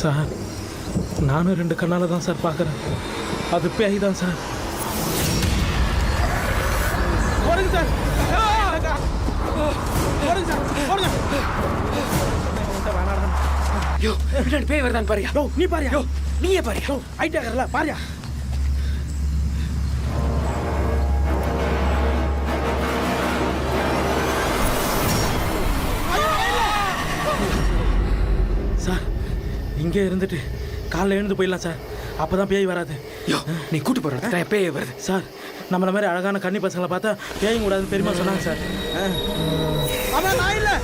Sir நானும் 2 கண்ணால் தான் சார் பார்க்குறேன். அது பேய் தான் சார். போடுங்க சார், போடுங்க சார், போடுங்க. யோ பின்னாடி பேய் வருதான் பாரியா. யோ நீ பாரியா. யோ நீயே பாரியா. யோ ஐட்டாகறல பாரியா. சார் இங்கே இருந்துட்டு காலைல எழுந்து போயிடலாம் சார். அப்பதான் பேய் வராது. யோ நீ கூட்டு போற பேய் வருது சார். நம்மள மாதிரி அழகான கன்னி பசங்களை பார்த்தா பேயும் கூடாதுன்னு பெரியமா சொன்னாங்க சார். அவன் நான் இல்லை.